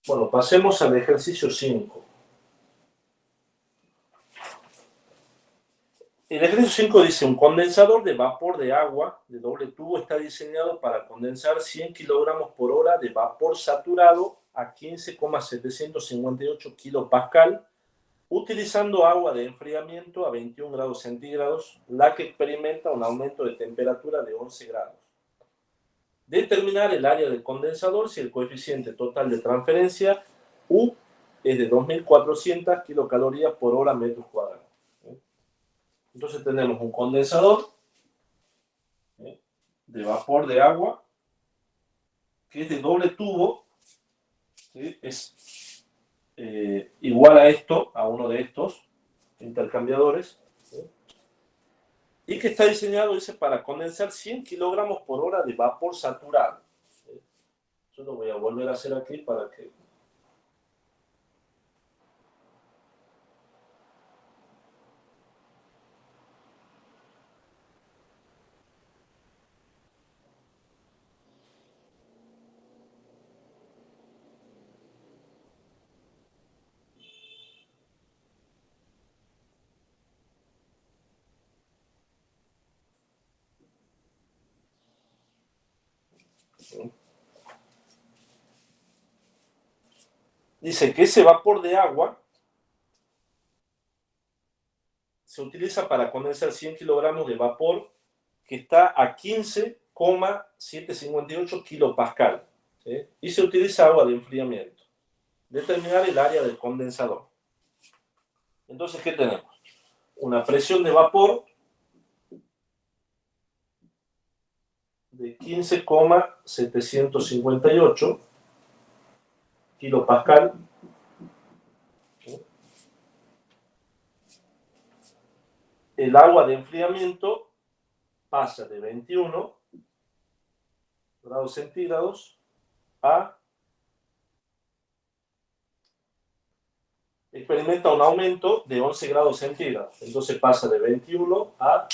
Bueno, pasemos al ejercicio 5. El ejercicio 5 dice, un condensador de vapor de agua de doble tubo está diseñado para condensar 100 kilogramos por hora de vapor saturado a 15,758 kilopascal, utilizando agua de enfriamiento a 21 grados centígrados, la que experimenta un aumento de temperatura de 11 grados. Determinar el área del condensador si el coeficiente total de transferencia U es de 2.400 kilocalorías por hora metros cuadrados. Entonces tenemos un condensador de vapor de agua que es de doble tubo, ¿sí? Es igual a esto, a uno de estos intercambiadores, ¿sí? Y que está diseñado, dice, para condensar 100 kilogramos por hora de vapor saturado. ¿Sí? Yo lo voy a volver a hacer aquí para que... ¿Sí? Dice que ese vapor de agua se utiliza para condensar 100 kilogramos de vapor que está a 15,758 kilopascal, ¿sí? Y se utiliza agua de enfriamiento. Determinar el área del condensador. Entonces, ¿qué tenemos? Una presión de vapor de 15,758 kilopascal. ¿Sí? El agua de enfriamiento pasa de 21 grados centígrados a... experimenta un aumento de 11 grados centígrados. Entonces pasa de 21 a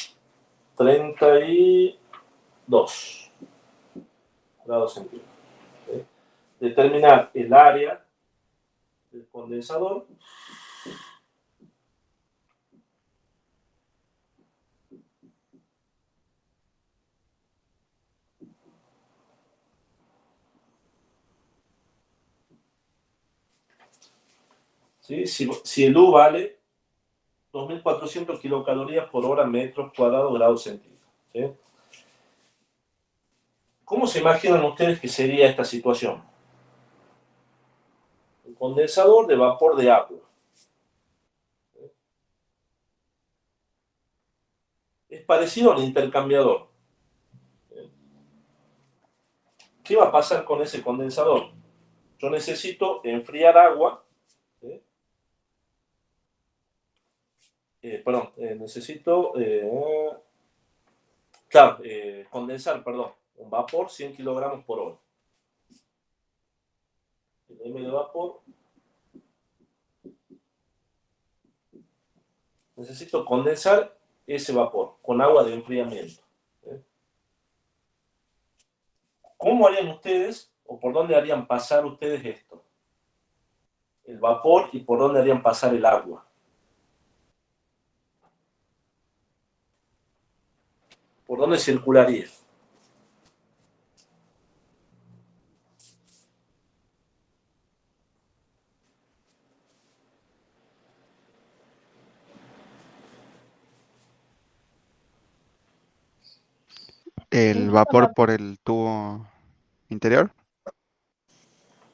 32 grados centígrados. ¿Sí? Determinar el área del condensador. ¿Sí? Si el U vale 2.400 kilocalorías por hora metros cuadrados grados centígrados. ¿Sí? ¿Cómo se imaginan ustedes que sería esta situación? Un condensador de vapor de agua. ¿Sí? Es parecido al intercambiador. ¿Sí? ¿Qué va a pasar con ese condensador? Yo necesito enfriar agua. ¿Sí? Necesito, condensar, un vapor 100 kilogramos por hora. El M de vapor. Necesito condensar ese vapor con agua de enfriamiento. ¿Sí? ¿Cómo harían ustedes, o por dónde harían pasar ustedes esto? El vapor, y por dónde harían pasar el agua. ¿Por dónde circularía? El vapor por el tubo interior.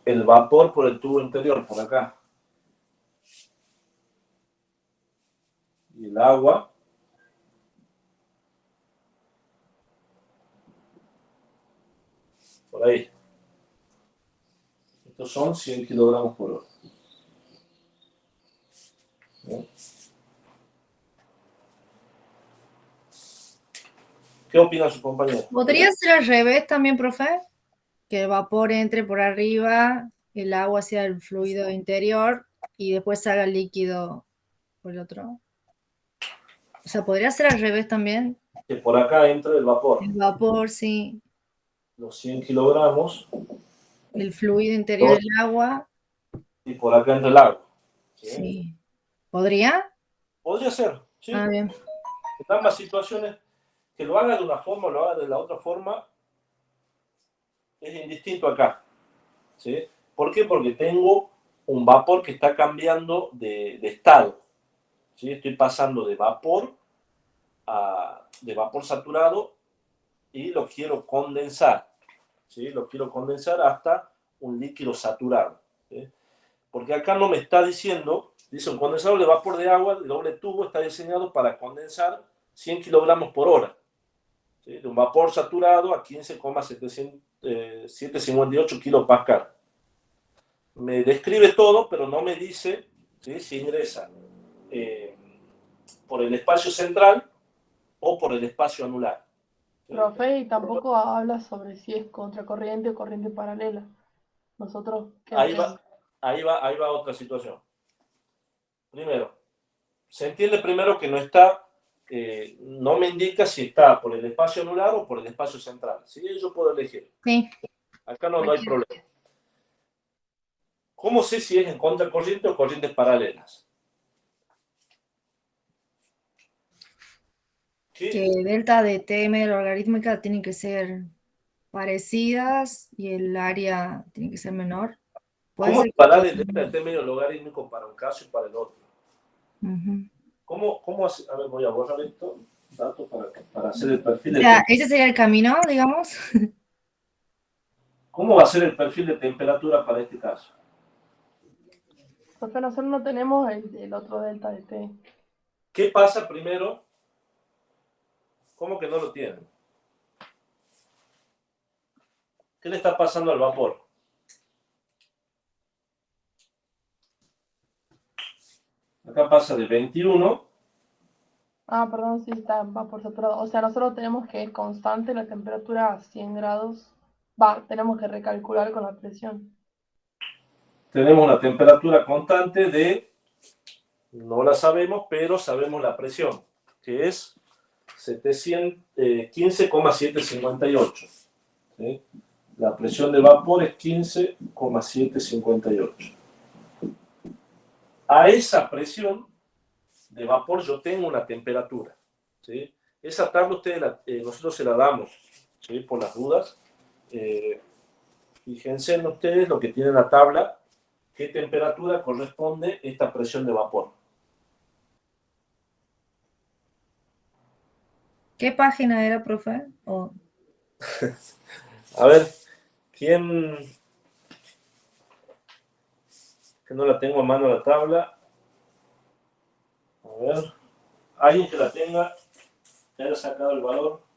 El vapor por el tubo interior, por acá. Y el agua por ahí. Estos son 100 kilogramos por hora. ¿Sí? ¿Qué opina su compañero? ¿Podría ser al revés también, profe? Que el vapor entre por arriba, el agua sea el fluido interior y después salga el líquido por el otro. O sea, ¿podría ser al revés también? Que por acá entre el vapor. El vapor, sí. Los 100 kilogramos. El fluido interior del agua y por acá entra el agua. ¿Sí? Sí. ¿Podría? Podría ser, ¿sí? Ah, bien. En ambas situaciones, que lo haga de una forma o lo haga de la otra forma, es indistinto acá. ¿Sí? ¿Por qué? Porque tengo un vapor que está cambiando de estado. ¿Sí? Estoy pasando de vapor de vapor saturado y lo quiero condensar. ¿Sí? Lo quiero condensar hasta un líquido saturado. ¿Sí? Porque acá no me está diciendo, dice un condensador de vapor de agua de doble tubo está diseñado para condensar 100 kilogramos por hora. ¿Sí? De un vapor saturado a 15,758 kilopascal. Me describe todo, pero no me dice, ¿sí?, si ingresa por el espacio central o por el espacio anular. ¿Sí? Profe, y tampoco habla sobre si es contracorriente o corriente paralela. Nosotros, ¿qué Ahí hacemos? va, ahí va otra situación. Primero, se entiende primero que no está, no me indica si está por el espacio anular o por el espacio central. ¿Sí? Yo puedo elegir. Sí. Acá no hay problema. ¿Cómo sé si es en contracorriente o corrientes paralelas? Que ¿Qué? delta de T medio logarítmica tienen que ser parecidas y el área tiene que ser menor. Puede ¿Cómo ser que separar el delta de T medio logarítmico para un caso y para el otro? Ujú. ¿Cómo hace? A ver, voy a borrar esto, datos para hacer el perfil O de sea, ese sería el camino, digamos. ¿Cómo va a ser el perfil de temperatura para este caso? Profe, nosotros no tenemos el otro delta de T. ¿Qué pasa primero? ¿Cómo que no lo tienen? ¿Qué le está pasando al vapor? Acá pasa de 21. Ah, perdón, sí, está vapor saturado. O sea, nosotros tenemos que es constante la temperatura a 100 grados. Tenemos que recalcular con la presión. Tenemos una temperatura constante de, no la sabemos, pero sabemos la presión, que es 15,758. ¿Sí? La presión de vapor es 15,758. A esa presión de vapor yo tengo una temperatura. ¿Sí? Esa tabla nosotros se la damos, ¿sí?, por las dudas. Fíjense en ustedes lo que tiene la tabla, qué temperatura corresponde esta presión de vapor. ¿Qué página era, profe? A ver, ¿quién? Que no la tengo a mano la tabla. A ver, alguien que la tenga, que haya sacado el valor.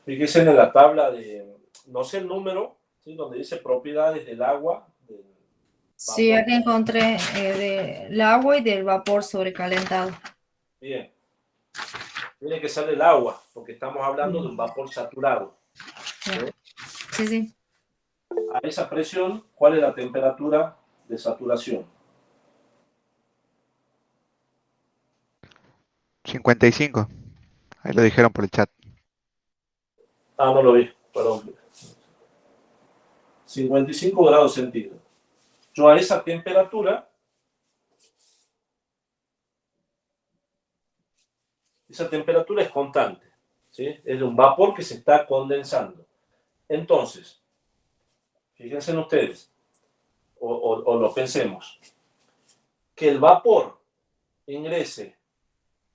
Fíjense en la tabla de, no sé el número, ¿sí?, donde dice propiedades del agua. Sí, aquí encontré del agua y del vapor sobrecalentado. Bien. Tiene que ser el agua, porque estamos hablando de un vapor saturado. ¿Sí? Sí, sí. A esa presión, ¿cuál es la temperatura de saturación? 55. Ahí lo dijeron por el chat. Ah, no lo vi, perdón. 55 grados centígrados. Yo a esa temperatura, esa temperatura es constante, ¿sí? Es de un vapor que se está condensando. Entonces, fíjense en ustedes, o lo pensemos, que el vapor ingrese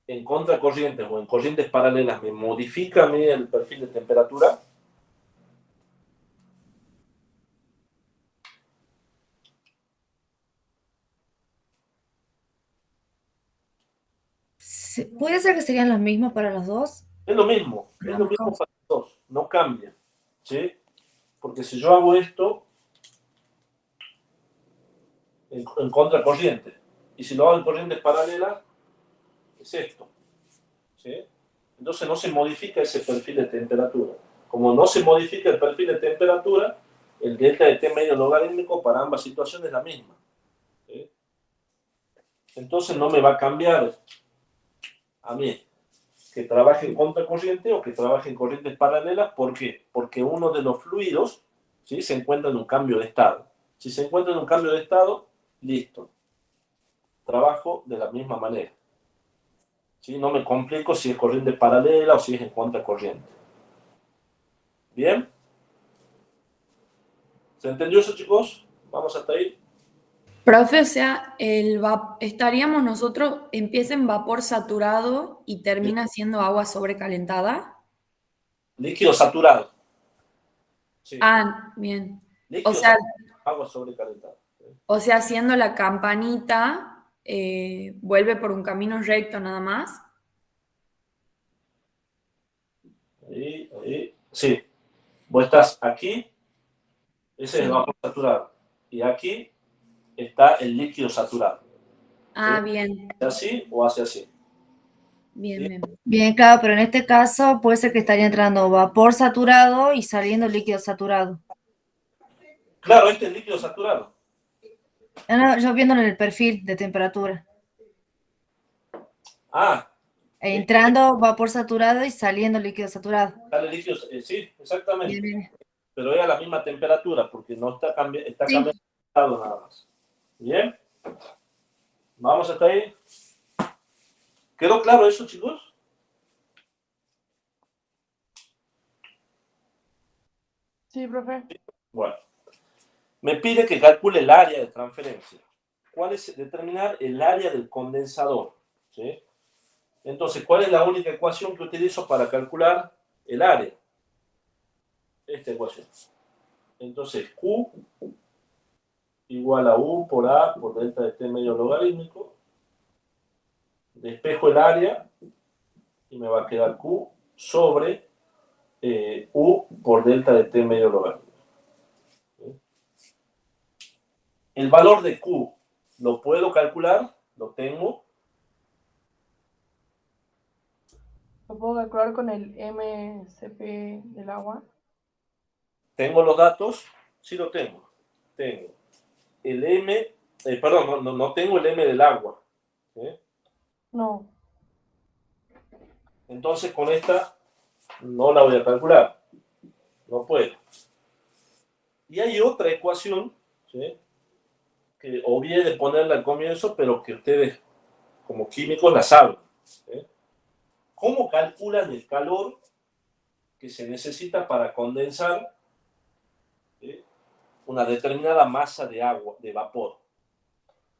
en contracorrientes o en corrientes paralelas, ¿me modifica a mí el perfil de temperatura? ¿Puede ser que serían las mismas para los dos? Es lo mismo para los dos, no cambia, ¿sí? Porque si yo hago esto en contracorriente, y si lo hago en corrientes paralelas, es esto, ¿sí? Entonces no se modifica ese perfil de temperatura. Como no se modifica el perfil de temperatura, el delta de t medio logarítmico para ambas situaciones es la misma. ¿Sí? Entonces no me va a cambiar a mí que trabaje en contracorriente o que trabaje en corrientes paralelas. ¿Por qué? Porque uno de los fluidos, ¿sí?, se encuentra en un cambio de estado. Si se encuentra en un cambio de estado, listo. Trabajo de la misma manera. ¿Sí? No me complico si es corriente paralela o si es en contracorriente. ¿Bien? ¿Se entendió eso, chicos? ¿Vamos hasta ahí? Profe, o sea, estaríamos nosotros, empieza en vapor saturado y termina siendo agua sobrecalentada. Líquido saturado. Sí. Ah, bien. Líquido O sea, saturado, agua sobrecalentada. haciendo la campanita, vuelve por un camino recto nada más. Ahí. Sí. Vos estás aquí, ese es el Sí. vapor saturado. Y aquí está el líquido saturado. Ah, bien, ¿Hace así o hace así? bien, bien. Bien, claro, pero en este caso puede ser que estaría entrando vapor saturado y saliendo líquido saturado. Claro, este es líquido saturado. No, yo viéndolo en el perfil de temperatura. Ah, Entrando vapor saturado y saliendo líquido saturado. sale líquido, sí, exactamente. Bien, bien. Pero es a la misma temperatura porque no está, está Sí. cambiando de estado nada más. ¿Bien? ¿Vamos hasta ahí? ¿Quedó claro eso, chicos? Sí, profe. Bueno. Me pide que calcule el área de transferencia. ¿Cuál es? Determinar el área del condensador. ¿Sí? Entonces, ¿cuál es la única ecuación que utilizo para calcular el área? Esta ecuación. Entonces, Q igual a U por A por delta de T medio logarítmico. Despejo el área y me va a quedar Q sobre U por delta de T medio logarítmico. ¿Sí? El valor de Q lo puedo calcular, lo tengo. ¿Lo puedo calcular con el MCP del agua? ¿Tengo los datos? Sí lo tengo. Tengo el M, perdón, no tengo el M del agua. ¿Sí? No. Entonces con esta no la voy a calcular. No puedo. Y hay otra ecuación, ¿sí?, que obvié de ponerla al comienzo, pero que ustedes como químicos la saben. ¿Sí? ¿Cómo calculan el calor que se necesita para condensar, ¿sí?, una determinada masa de agua, de vapor?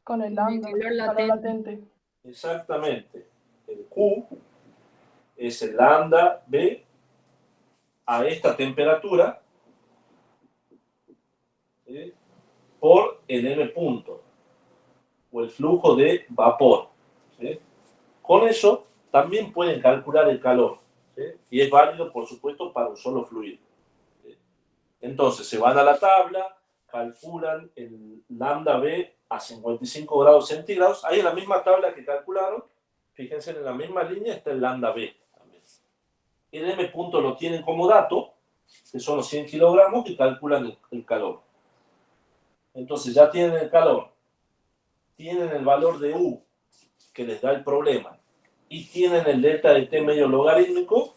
Con el Con el lambda, calor calor latente. latente. Exactamente. El Q es el lambda B a esta temperatura, ¿sí?, por el M punto, o el flujo de vapor. ¿Sí? Con eso también pueden calcular el calor. ¿Sí? Y es válido, por supuesto, para un solo fluido. ¿Sí? Entonces, se van a la tabla, calculan el lambda B a 55 grados centígrados. Ahí en la misma tabla que calcularon, fíjense, en la misma línea está el lambda B también. El M punto lo tienen como dato, que son los 100 kilogramos, y calculan el calor. Entonces ya tienen el calor, tienen el valor de U, que les da el problema, y tienen el delta de T medio logarítmico,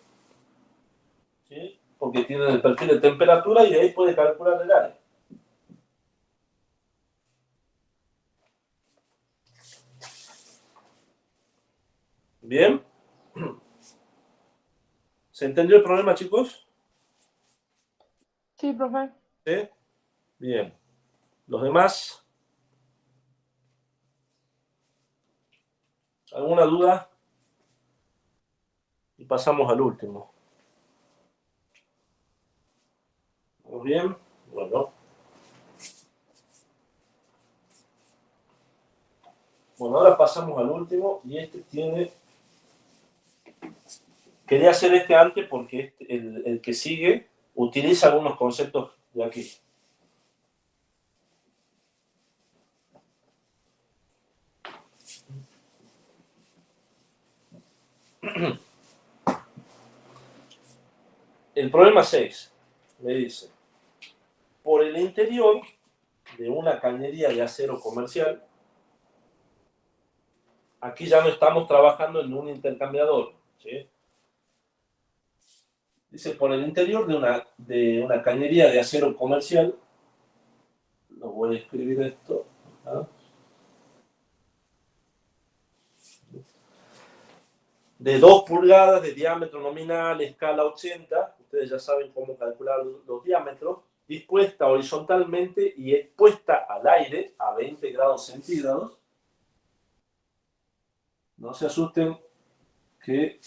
¿sí?, porque tienen el perfil de temperatura, y de ahí puede calcular el área. ¿Bien? ¿Se entendió el problema, chicos? Sí, profe. ¿Sí? Bien. ¿Los demás? ¿Alguna duda? Y pasamos al último. ¿Vamos bien? Bueno. Bueno, ahora pasamos al último, y este tiene... Quería hacer este antes porque el que sigue utiliza algunos conceptos de aquí. El problema 6 me dice: por el interior de una cañería de acero comercial. Aquí ya no estamos trabajando en un intercambiador, ¿sí? Dice, por el interior de una cañería de acero comercial, lo voy a escribir esto, ¿ah? De 2 pulgadas de diámetro nominal, escala 80, ustedes ya saben cómo calcular los diámetros, dispuesta horizontalmente y expuesta al aire a 20 grados centígrados. No se asusten que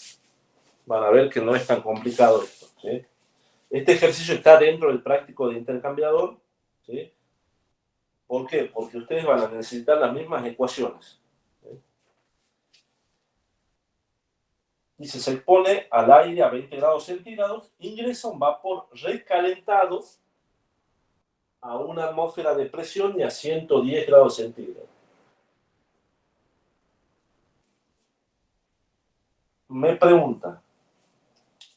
van a ver que no es tan complicado esto, ¿sí? Este ejercicio está dentro del práctico de intercambiador, ¿sí? ¿Por qué? Porque ustedes van a necesitar las mismas ecuaciones, ¿sí? Dice, se expone al aire a 20 grados centígrados, ingresa un vapor recalentado a una atmósfera de presión y a 110 grados centígrados. Me pregunta,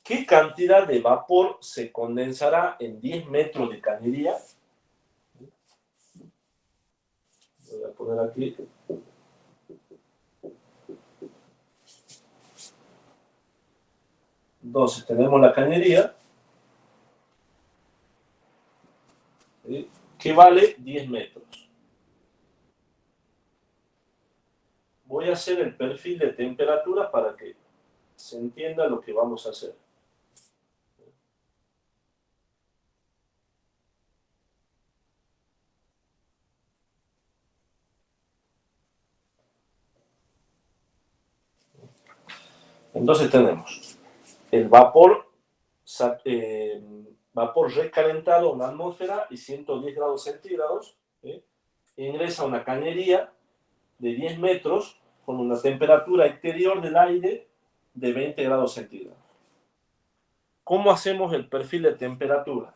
¿qué cantidad de vapor se condensará en 10 metros de cañería? Voy a poner aquí. Entonces tenemos la cañería, ¿sí?, que vale 10 metros. Voy a hacer el perfil de temperatura para que se entienda lo que vamos a hacer. Entonces tenemos el vapor recalentado a una atmósfera y 110 grados centígrados, ¿sí? Ingresa a una cañería de 10 metros con una temperatura exterior del aire de 20 grados centígrados. ¿Cómo hacemos el perfil de temperatura?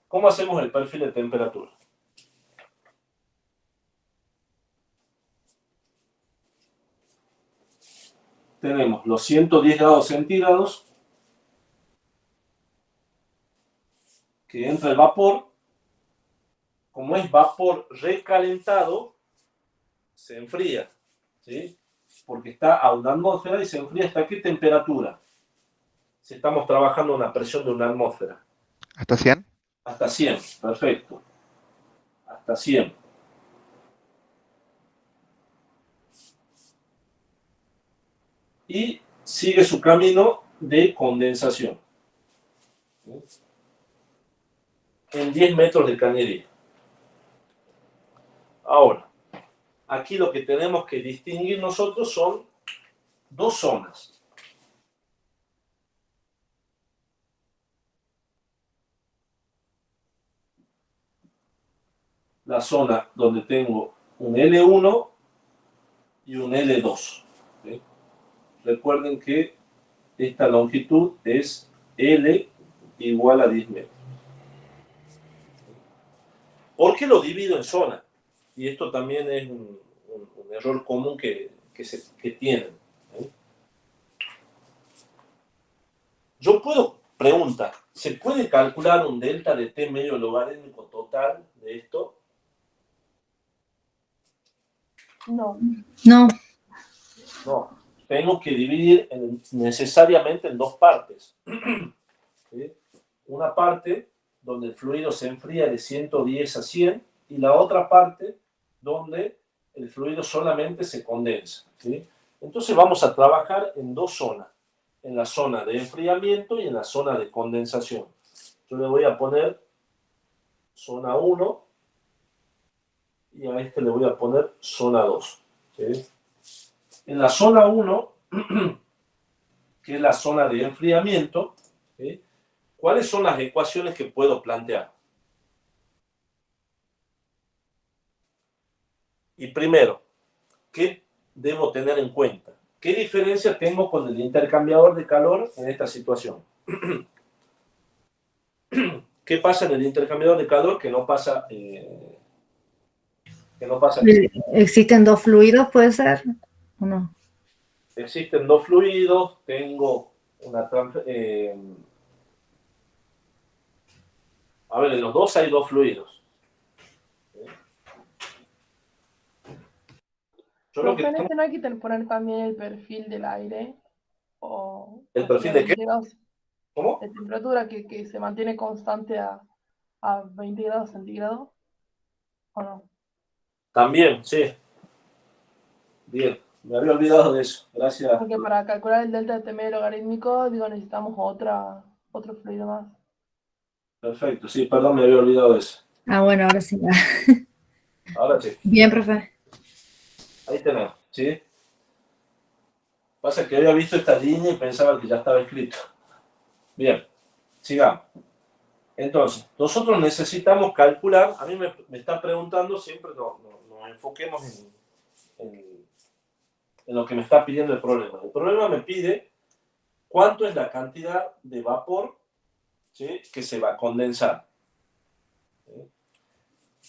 ¿Cómo hacemos el perfil de temperatura? Tenemos los 110 grados centígrados que entra el vapor. Como es vapor recalentado, se enfría, ¿sí? Porque está a una atmósfera y se enfría ¿hasta qué temperatura? Si estamos trabajando a una presión de una atmósfera. ¿Hasta 100? Hasta 100, perfecto. Hasta 100. Y sigue su camino de condensación, ¿sí?, en 10 metros de cañería. Ahora, aquí lo que tenemos que distinguir nosotros son dos zonas. La zona donde tengo un L1 y un L2, ¿sí? Recuerden que esta longitud es L igual a 10 metros. ¿Por qué lo divido en zona? Y esto también es un error común que tienen, ¿eh? Yo puedo, pregunta, ¿se puede calcular un delta de T medio logarítmico total de esto? No. No, No, tengo que dividir necesariamente en dos partes, ¿sí? Una parte donde el fluido se enfría de 110 a 100 y la otra parte donde el fluido solamente se condensa, ¿sí? Entonces vamos a trabajar en dos zonas, en la zona de enfriamiento y en la zona de condensación. Yo le voy a poner zona 1 y a este le voy a poner zona 2, ¿sí? En la zona 1, que es la zona de enfriamiento, ¿sí?, ¿cuáles son las ecuaciones que puedo plantear? Y primero, ¿qué debo tener en cuenta? ¿Qué diferencia tengo con el intercambiador de calor en esta situación? ¿Qué pasa en el intercambiador de calor que no pasa aquí? ¿existen dos fluidos, puede ser? ¿O no? Existen dos fluidos, tengo una A ver, en los dos hay dos fluidos. Yo lo Profe, que en tengo, este no hay que poner también el perfil del aire o ¿el así perfil a de 20 qué? grados ¿Cómo? de temperatura que se mantiene constante a 20 grados centígrados, ¿o no? También, sí. Bien, me había olvidado de eso. Gracias. Porque para calcular el delta de T medio logarítmico, digo, necesitamos otro fluido más. Perfecto, sí, perdón, me había olvidado de eso. Ah, bueno, ahora sí. Ahora sí, Bien, profe. ahí tenemos, ¿sí? Pasa que había visto esta línea y pensaba que ya estaba escrito. Bien, sigamos. Entonces, nosotros necesitamos calcular, a mí me están preguntando siempre, nos enfoquemos en lo que me está pidiendo el problema. El problema me pide cuánto es la cantidad de vapor, ¿sí?, que se va a condensar. ¿Sí?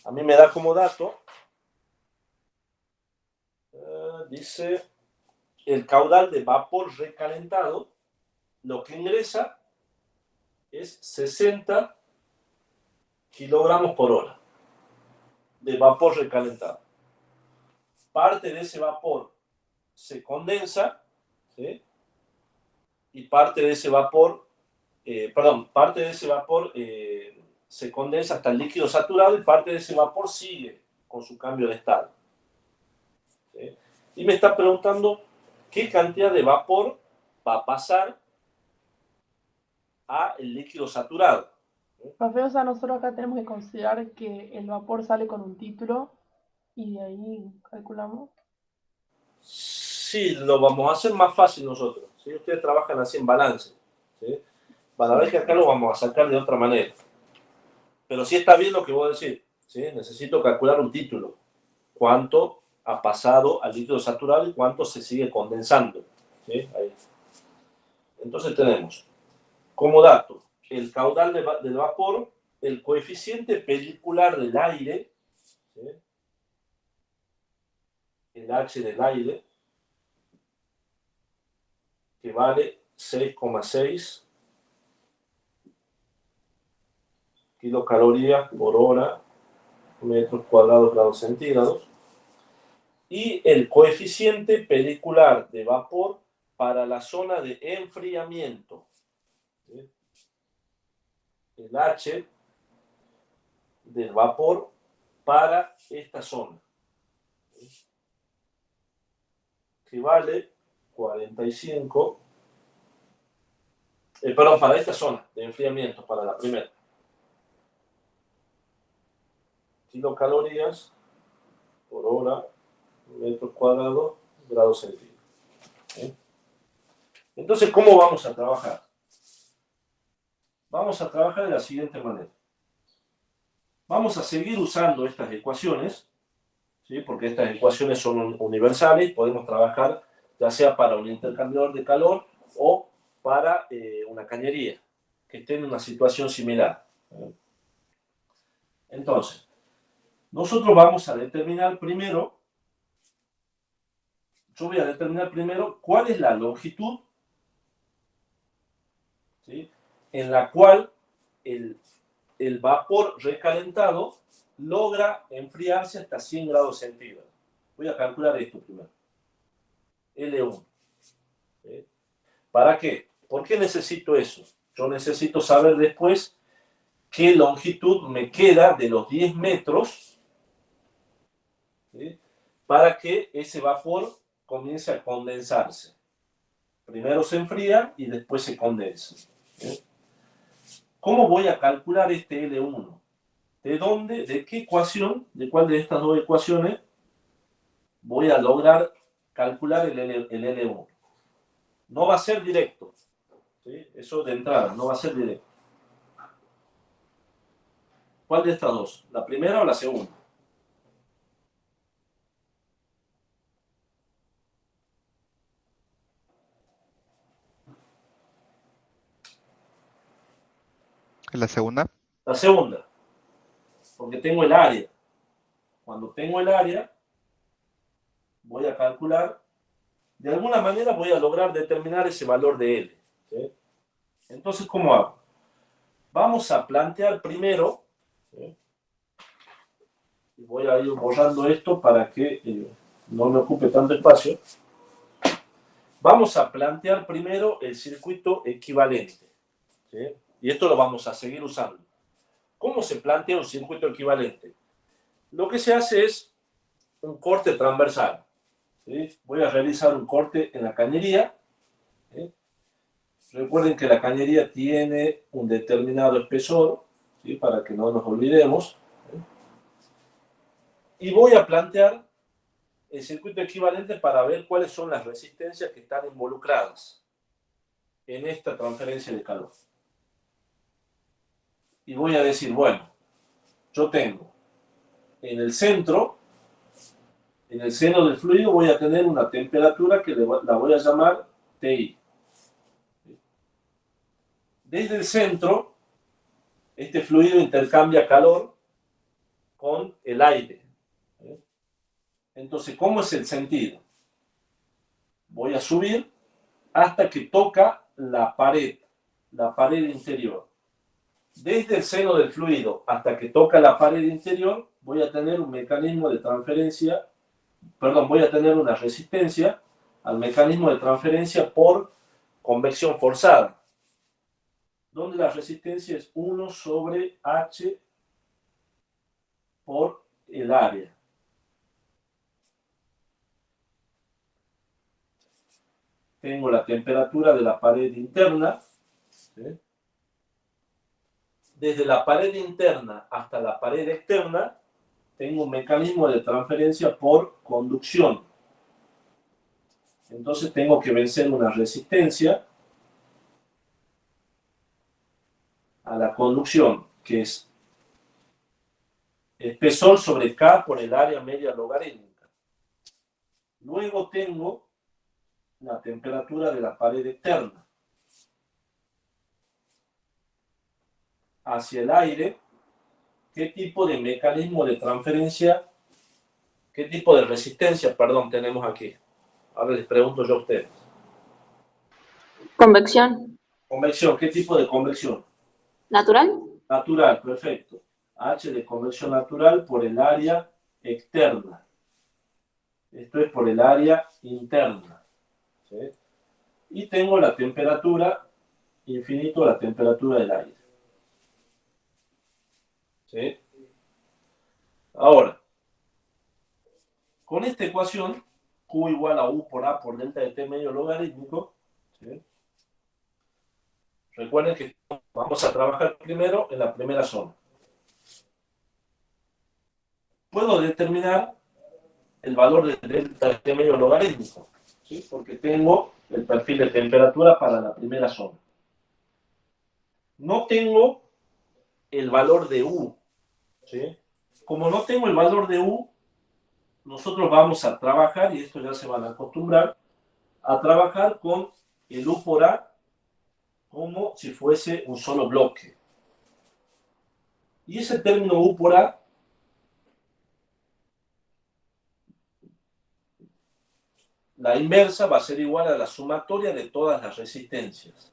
A mí me da como dato, dice, el caudal de vapor recalentado, lo que ingresa es 60 kilogramos por hora de vapor recalentado. Parte de ese vapor se condensa, ¿sí?, y parte de ese vapor, parte de ese vapor se condensa hasta el líquido saturado y parte de ese vapor sigue con su cambio de estado. ¿Sí? Y me está preguntando qué cantidad de vapor va a pasar a el líquido saturado. Profe, o sea, nosotros acá tenemos que considerar que el vapor sale con un título y de ahí calculamos. Sí, lo vamos a hacer más fácil nosotros. ¿Sí? Ustedes trabajan así en balance. ¿Sí? Para ver que acá lo vamos a sacar de otra manera. Pero sí está bien lo que voy a decir. ¿Sí? Necesito calcular un título. Cuánto ha pasado al líquido saturado y cuánto se sigue condensando. ¿Sí? Ahí. Entonces tenemos como dato el caudal del vapor, el coeficiente pelicular del aire, ¿sí?, el H del aire, que vale 6,6 kilocalorías por hora, metros cuadrados, grados centígrados, y el coeficiente pelicular de vapor para la zona de enfriamiento, ¿sí?, el H del vapor para esta zona, ¿sí?, que vale 45, perdón, para esta zona de enfriamiento, para la primera, kilocalorías por hora, metros cuadrados, grados centígrados. ¿Sí? Entonces, ¿cómo vamos a trabajar? Vamos a trabajar de la siguiente manera. Vamos a seguir usando estas ecuaciones, ¿sí?, porque estas ecuaciones son universales, podemos trabajar ya sea para un intercambiador de calor o para una cañería que esté en una situación similar. Entonces, nosotros vamos a determinar primero, yo voy a determinar primero cuál es la longitud, ¿sí?, en la cual el vapor recalentado logra enfriarse hasta 100 grados centígrados. Voy a calcular esto primero. L1. ¿Sí? ¿Para qué? ¿Por qué necesito eso? Yo necesito saber después qué longitud me queda de los 10 metros, ¿sí?, para que ese vapor comience a condensarse. Primero se enfría y después se condensa. ¿Sí? ¿Cómo voy a calcular este L1? ¿De dónde? ¿De qué ecuación? ¿De cuál de estas dos ecuaciones voy a lograr calcular el L1? No va a ser directo, ¿sí? Eso de entrada, no va a ser directo. ¿Cuál de estas dos? ¿La primera o la segunda? ¿En la segunda? La segunda, porque tengo el área. Cuando tengo el área, voy a calcular, de alguna manera voy a lograr determinar ese valor de L. ¿Sí? Entonces, ¿cómo hago? vamos a plantear primero, y voy a ir borrando esto para que no me ocupe tanto espacio. Vamos a plantear primero el circuito equivalente, ¿sí? Y esto lo vamos a seguir usando. ¿Cómo se plantea un circuito equivalente? Lo que se hace es un corte transversal, ¿sí? Voy a realizar un corte en la cañería, ¿sí? Recuerden que la cañería tiene un determinado espesor, ¿sí? Para que no nos olvidemos, ¿sí? Y voy a plantear el circuito equivalente para ver cuáles son las resistencias que están involucradas en esta transferencia de calor. Y voy a decir, bueno, yo tengo en el centro, en el seno del fluido, voy a tener una temperatura que la voy a llamar TI. Desde el centro, este fluido intercambia calor con el aire. Entonces, ¿cómo es el sentido? Voy a subir hasta que toca la pared interior. Desde el seno del fluido hasta que toca la pared interior, voy a tener un mecanismo de transferencia, voy a tener una resistencia al mecanismo de transferencia por convección forzada, donde la resistencia es 1 sobre H por el área. Tengo la temperatura de la pared interna, ¿sí? Desde la pared interna hasta la pared externa, tengo un mecanismo de transferencia por conducción. Entonces tengo que vencer una resistencia a la conducción, que es espesor sobre K por el área media logarítmica. Luego tengo la temperatura de la pared externa. Hacia el aire, ¿qué tipo de mecanismo de transferencia, qué tipo de resistencia, tenemos aquí? Ahora les pregunto yo a ustedes. Convección. Convección, ¿qué tipo de convección? ¿Natural? Natural, perfecto. H de convección natural por el área externa. Esto es por el área interna, ¿sí? Y tengo la temperatura, infinito la temperatura del aire, ¿sí? Ahora, con esta ecuación, Q igual a U por A por delta de T medio logarítmico, ¿sí? Recuerden que vamos a trabajar primero en la primera zona. Puedo determinar el valor de delta de T medio logarítmico, ¿sí? Porque tengo el perfil de temperatura para la primera zona. No tengo el valor de U, ¿sí? Como no tengo el valor de U, nosotros vamos a trabajar, y esto ya se van a acostumbrar, a trabajar con el U por A como si fuese un solo bloque. Y ese término U por A la inversa va a ser igual a la sumatoria de todas las resistencias.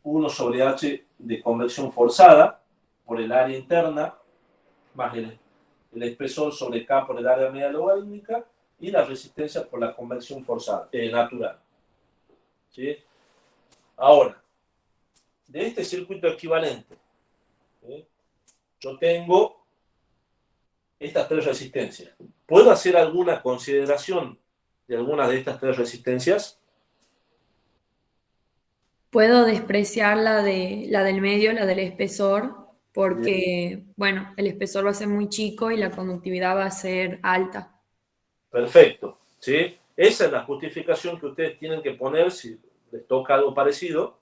1 sobre H de convección forzada por el área interna, más el espesor sobre K por el área media logarítmica, y la resistencia por la convección forzada, natural. ¿Sí? Ahora, de este circuito equivalente, ¿sí? Yo tengo estas tres resistencias. ¿Puedo hacer alguna consideración de alguna de estas tres resistencias? Puedo despreciar la del medio, la del espesor, porque, bueno, el espesor va a ser muy chico y la conductividad va a ser alta. Perfecto, ¿sí? Esa es la justificación que ustedes tienen que poner si les toca algo parecido.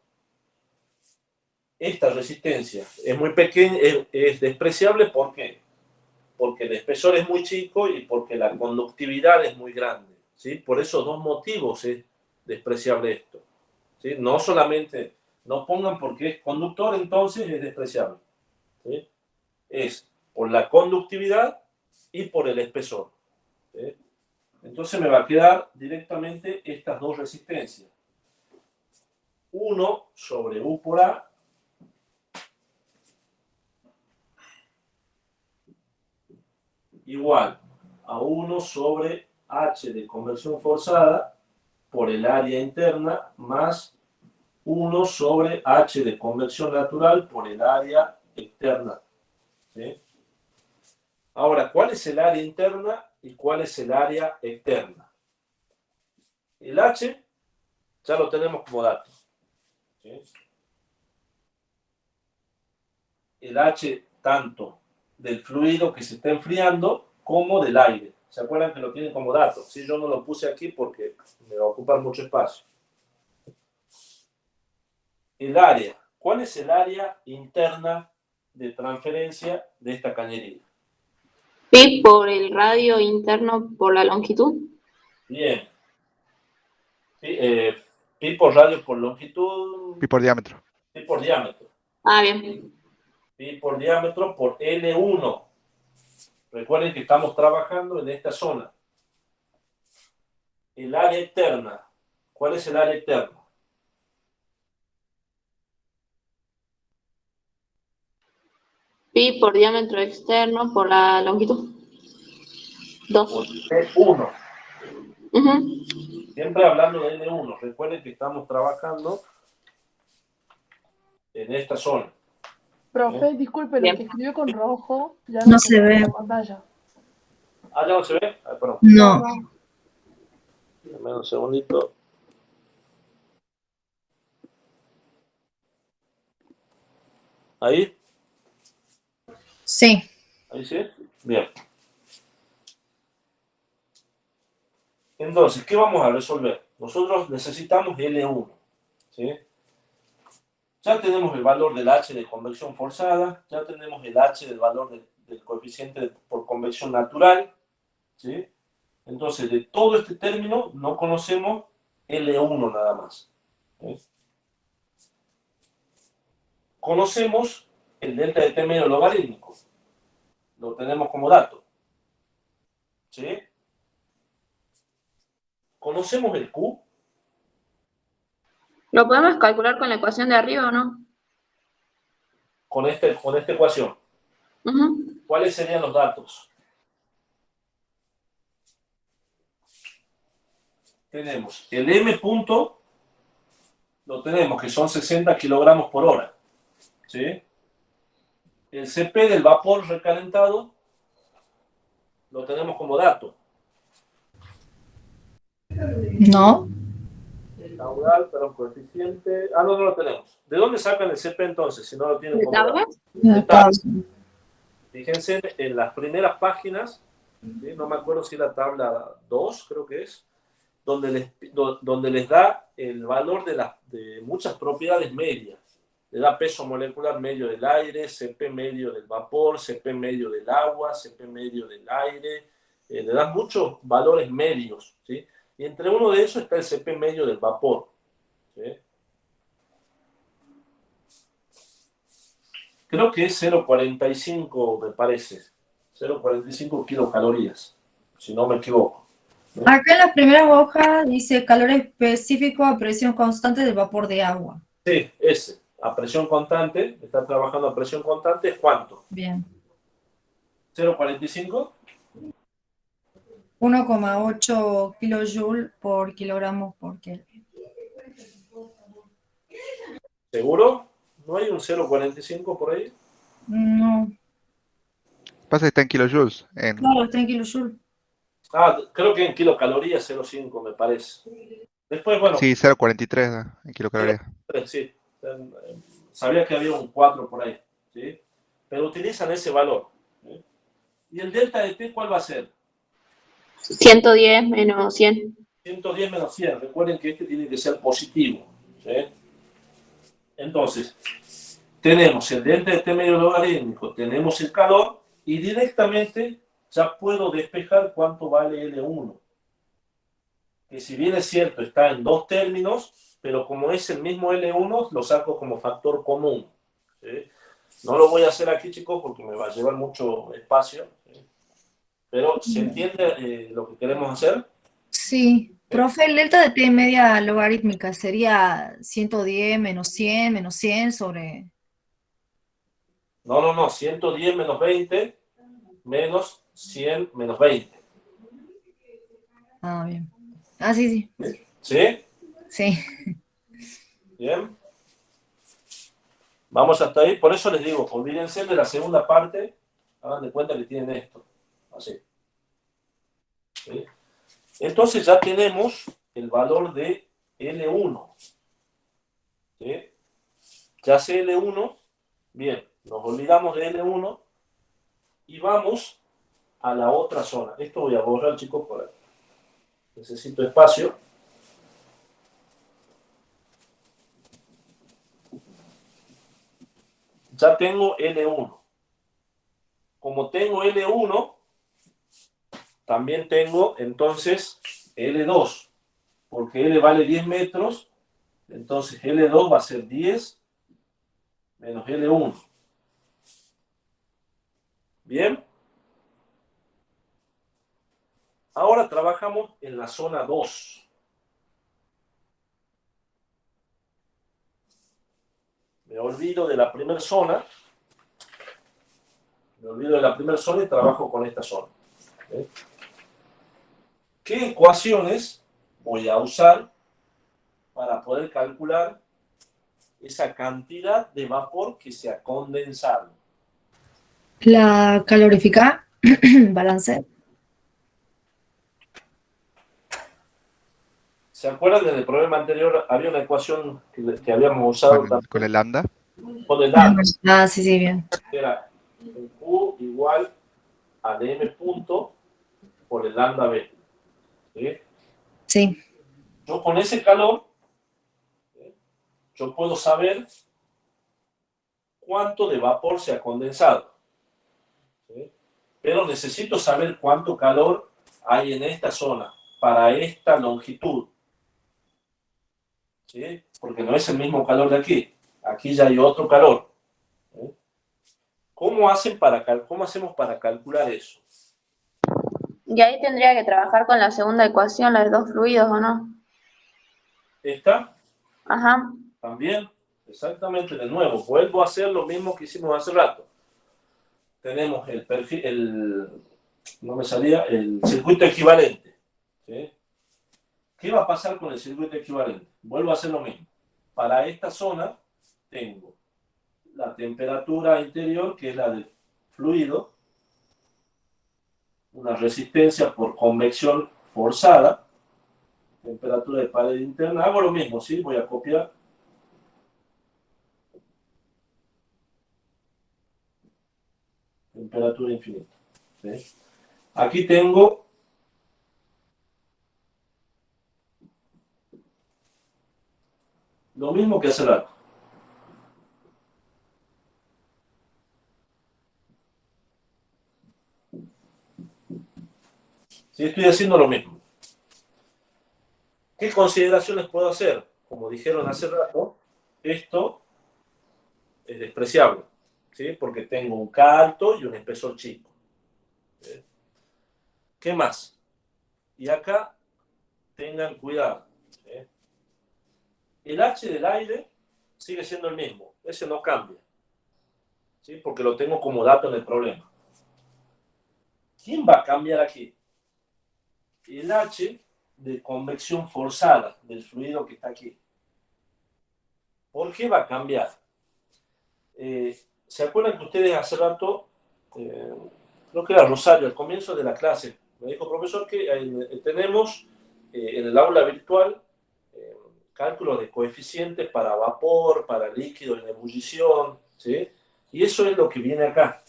Esta resistencia es muy pequeña, es despreciable, ¿por qué? Porque el espesor es muy chico y porque la conductividad es muy grande, ¿sí? Por esos dos motivos es despreciable esto, ¿sí? No solamente, no pongan porque es conductor, entonces es despreciable, ¿sí? Es por la conductividad y por el espesor, ¿sí? Entonces me va a quedar directamente estas dos resistencias. 1 sobre U por A igual a 1 sobre H de convección forzada por el área interna más 1 sobre H de convección natural por el área externa. ¿Sí? Ahora, ¿cuál es el área interna y cuál es el área externa? El H ya lo tenemos como dato. ¿Sí? El H tanto del fluido que se está enfriando como del aire. ¿Se acuerdan que lo tienen como dato? Sí, yo no lo puse aquí porque me va a ocupar mucho espacio. El área. ¿Cuál es el área interna de transferencia de esta cañería? Pi por el radio interno por la longitud. Bien. Pi por radio por longitud. Pi por diámetro. Pi por diámetro. Ah, bien. Pi por diámetro por L1. Recuerden que estamos trabajando en esta zona. El área externa. ¿Cuál es el área externa? Pi por diámetro externo por la longitud. 2. Por L1. Ujú. Siempre hablando de L1. Recuerden que estamos trabajando en esta zona. Profe, disculpe, lo Bien. que escribió con rojo ya No se ve. en la pantalla. Ah, ya no se ve. Ah, perdón. No. Dame un segundito. Ahí. Sí. Ahí sí. Bien. Entonces, ¿qué vamos a resolver? Nosotros necesitamos L1. ¿Sí? Ya tenemos el valor del H de convección forzada, ya tenemos el H del valor del coeficiente por convección natural. ¿Sí? Entonces, de todo este término no conocemos L1 nada más. ¿Sí? Conocemos el delta de T medio logarítmico. Lo tenemos como dato. ¿Sí? ¿Conocemos el Q? ¿Lo podemos calcular con la ecuación de arriba o no? Con esta ecuación. Ujú. ¿Cuáles serían los datos? Tenemos el M punto, lo tenemos que son 60 kilogramos por hora. ¿Sí? El CP del vapor recalentado lo tenemos como dato. No. Caudal, perdón, coeficiente. Ah, no lo tenemos. ¿De dónde sacan el CP entonces, si no lo tienen ¿De como dato? tablas? Acá. Fíjense en las primeras páginas, ¿sí? No me acuerdo si la tabla 2, creo que es, donde les da el valor de muchas propiedades medias. Le da peso molecular medio del aire, CP medio del vapor, CP medio del agua, CP medio del aire. Le da muchos valores medios, ¿sí? Y entre uno de esos está el CP medio del vapor. ¿Sí? Creo que es 0,45, me parece. 0,45 kilocalorías, si no me equivoco. Acá en las primeras hojas dice calor específico a presión constante del vapor de agua. Sí, ese. A presión constante, está trabajando a presión constante, ¿es cuánto? Bien. 0,45. 1,8 kilojoules por kilogramos por Kelvin. ¿Seguro? ¿No hay un 0,45 por ahí? No. Pasa que está en kilojoules. Claro, está en kilojoules. Ah, creo que en kilocalorías 0,5 me parece. Después, bueno, Sí, 0,43 da en kilocalorías. sí. Sabía que había un 4 por ahí, ¿sí? Pero utilizan ese valor. ¿Sí? ¿Y el delta de T cuál va a ser? 110 menos 100. 110 menos 100. Recuerden que este tiene que ser positivo. ¿Sí? Entonces, tenemos el delta de T medio logarítmico, tenemos el calor y directamente ya puedo despejar cuánto vale L1. Que si bien es cierto, está en dos términos, pero como es el mismo L1, lo saco como factor común. ¿Sí? No lo voy a hacer aquí, chicos, porque me va a llevar mucho espacio. ¿Sí? Pero, ¿se entiende lo que queremos hacer? Sí, profe, el delta de T media logarítmica sería 110 menos 100 menos 100 sobre... No, 110 menos 20 menos 100 menos 20. Ah, bien. Ah, sí, ¿Sí? sí. Bien. Vamos hasta ahí. Por eso les digo, olvídense de la segunda parte. Hagan de cuenta que tienen esto. Así. ¿Sí? Entonces ya tenemos el valor de L1. ¿Sí? Ya sé L1. Bien, nos olvidamos de L1 y vamos a la otra zona. Esto voy a borrar, chicos, por ahí. Necesito espacio. Ya tengo L1. Como tengo L1, también tengo entonces L2, porque L vale 10 metros, entonces L2 va a ser 10 menos L1. Bien. Ahora trabajamos en la zona 2. Me olvido de la primera zona. Me olvido de la primera zona y trabajo con esta zona. ¿Sí? ¿Qué ecuaciones voy a usar para poder calcular esa cantidad de vapor que se ha condensado? La calorificar, balance. ¿Se acuerdan del problema anterior? Había una ecuación que habíamos usado Con también el lambda. con el lambda. Ah, sí, sí, bien. Era Q igual a dm punto por el lambda B. ¿Sí? Sí. Yo con ese calor, yo puedo saber cuánto de vapor se ha condensado. ¿Sí? Pero necesito saber cuánto calor hay en esta zona para esta longitud. ¿Sí? Porque no es el mismo calor de aquí. Aquí ya hay otro calor. ¿Sí? ¿Cómo hacemos para calcular eso? Y ahí tendría que trabajar con la segunda ecuación, la de dos fluidos, ¿o no? ¿Esta? Ajá. También, exactamente, de nuevo, vuelvo a hacer lo mismo que hicimos hace rato. Tenemos el perfil, no me salía, el circuito equivalente. ¿Sí? ¿Qué va a pasar con el circuito equivalente? Vuelvo a hacer lo mismo. Para esta zona tengo la temperatura interior, que es la del fluido, una resistencia por convección forzada, temperatura de pared interna. Hago lo mismo, ¿sí? Voy a copiar. Temperatura infinita. ¿Sí? Aquí tengo lo mismo que hace rato. Sí, estoy haciendo lo mismo. ¿Qué consideraciones puedo hacer? Como dijeron hace rato, esto es despreciable, ¿sí? Porque tengo un K alto y un espesor chico. ¿Sí? ¿Qué más? Y acá tengan cuidado. ¿Sí? El H del aire sigue siendo el mismo, ese no cambia, ¿sí? Porque lo tengo como dato en el problema. ¿Quién va a cambiar aquí? El H de convección forzada del fluido que está aquí. ¿Por qué va a cambiar? ¿Se acuerdan que ustedes hace rato, creo que era Rosario, al comienzo de la clase, me dijo, profesor, que tenemos en el aula virtual cálculos de coeficientes para vapor, para líquido en ebullición, ¿sí? Y eso es lo que viene acá.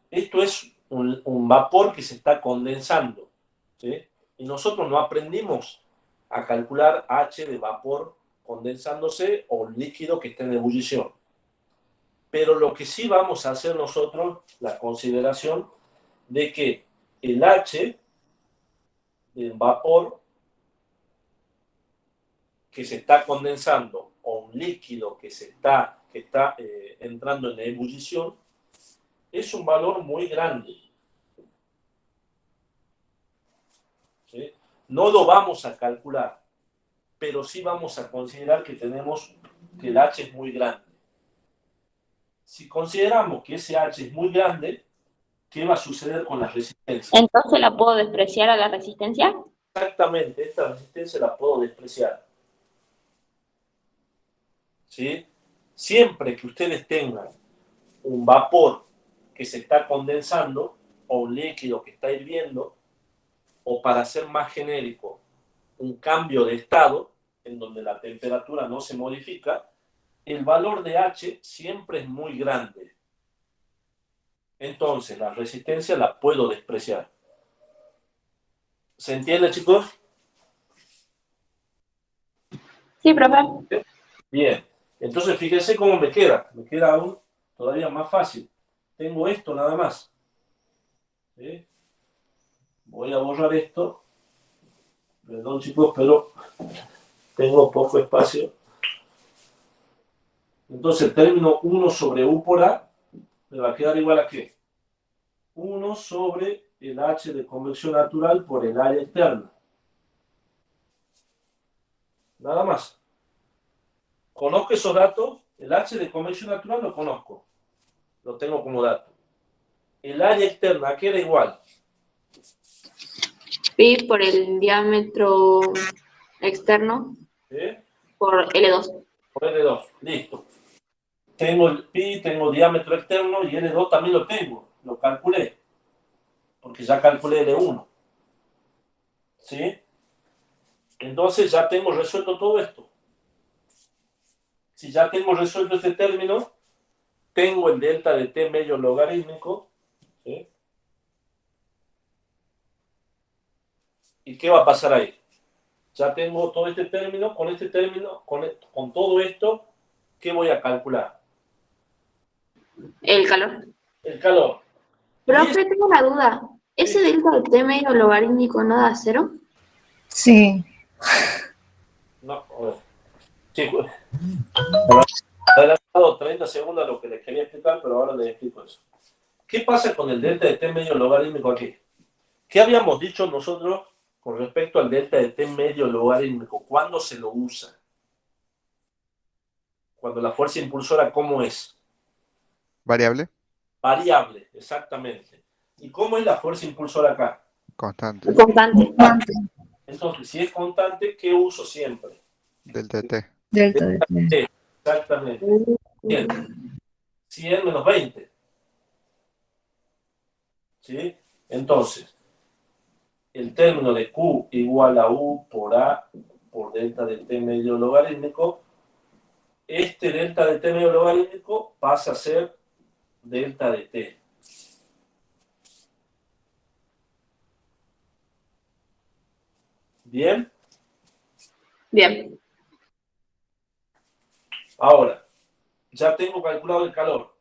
Esto es un vapor que se está condensando, ¿sí? Y nosotros no aprendimos a calcular H de vapor condensándose o líquido que está en ebullición. Pero lo que sí vamos a hacer nosotros, la consideración de que el H del vapor que se está condensando o un líquido que está entrando en ebullición es un valor muy grande. ¿Sí? No lo vamos a calcular, pero sí vamos a considerar que que el H es muy grande. Si consideramos que ese H es muy grande, ¿qué va a suceder con la resistencia? Entonces la puedo despreciar a la resistencia. Exactamente, esta resistencia la puedo despreciar. ¿Sí? Siempre que ustedes tengan un vapor que se está condensando o un líquido que está hirviendo, o para ser más genérico, un cambio de estado en donde la temperatura no se modifica, el valor de H siempre es muy grande. Entonces, la resistencia la puedo despreciar. ¿Se entiende, chicos? Sí, profe. Bien. Entonces, fíjense cómo me queda. Me queda aún todavía más fácil. Tengo esto nada más. ¿Sí? Voy a borrar esto. Perdón, chicos, pero tengo poco espacio. Entonces, el término 1 sobre U por A me va a quedar igual a ¿qué? 1 sobre el H de convección natural por el área externa. Nada más. ¿Conozco esos datos? El H de convección natural lo conozco. Lo tengo como dato. El área externa, ¿a qué era igual? Pi por el diámetro externo ¿Sí? por L2. Por L2. Listo. Tengo el pi, tengo diámetro externo y L2 también lo tengo. Lo calculé. Porque ya calculé L1. ¿Sí? Entonces ya tengo resuelto todo esto. Si ya tengo resuelto este término, tengo el delta de t medio logarítmico. ¿Sí? ¿Y qué va a pasar ahí? Ya tengo todo este término, con todo esto, ¿qué voy a calcular? El calor. El calor. Profe, tengo una duda. ¿Ese delta de t medio logarítmico no da 0? Sí. No, a ver. Chicos, adelantado 30 segundos a lo que les quería explicar, pero ahora les explico eso. ¿Qué pasa con el delta de t medio logarítmico aquí? ¿Qué habíamos dicho nosotros con respecto al delta de t medio logarítmico? ¿Cuándo se lo usa? Cuando la fuerza impulsora, ¿cómo es? Variable, Variable, exactamente. ¿Y cómo es la fuerza impulsora acá? constante, Constante. Entonces, si es constante, ¿qué uso siempre? delta de t. Delta de T. Exactamente. Bien. 100 menos 20. ¿Sí? Entonces, el término de Q igual a U por A por delta de T medio logarítmico, este delta de T medio logarítmico pasa a ser delta de T. ¿Bien? Bien. Ahora, ya tengo calculado el calor.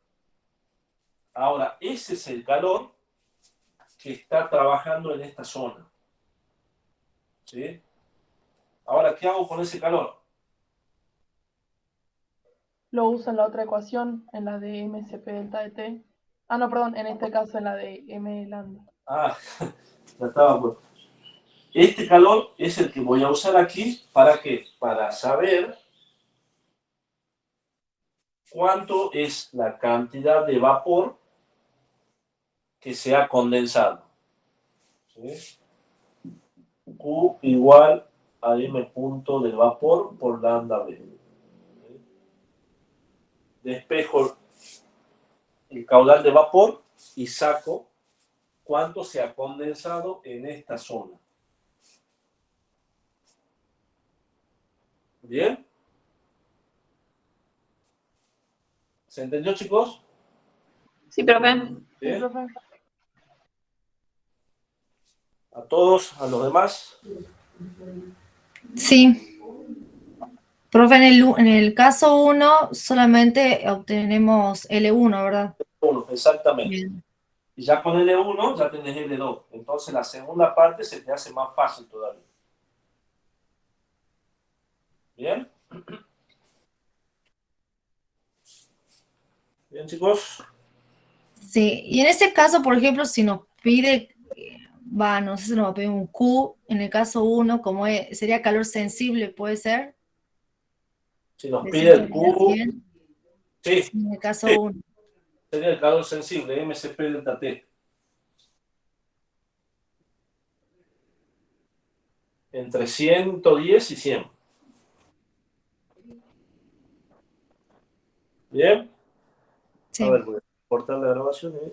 Ahora, ese es el calor que está trabajando en esta zona. ¿Sí? Ahora, ¿qué hago con ese calor? Lo uso en la otra ecuación, en la de MCP delta de T. Ah, no, perdón, en este caso en la de M lambda. Ah, ya estaba pues. Este calor es el que voy a usar aquí, ¿para qué? Para saber cuánto es la cantidad de vapor que se ha condensado. ¿Sí? Q igual a M punto del vapor por lambda B. ¿Sí? Despejo el caudal de vapor y saco cuánto se ha condensado en esta zona. ¿Bien? ¿Se entendió, chicos? Sí, profe. Sí, ¿Bien? profe. A todos, a los demás. Sí. Profe, en el caso 1 solamente obtenemos L1, ¿verdad? Uno, exactamente. Bien. Y ya con L1 ya tenés L2. Entonces la segunda parte se te hace más fácil todavía. ¿Bien? ¿Bien, chicos? Sí. Y en ese caso, por ejemplo, si nos pide no sé si nos va a pedir un Q en el caso 1, como sería calor sensible, ¿puede ser? Si nos De pide el 110 a Q, 100, sí, en el caso 1. sería el calor sensible, MCP delta T. Entre 110 y 100. ¿Bien? Sí. A ver, voy a cortar la grabación y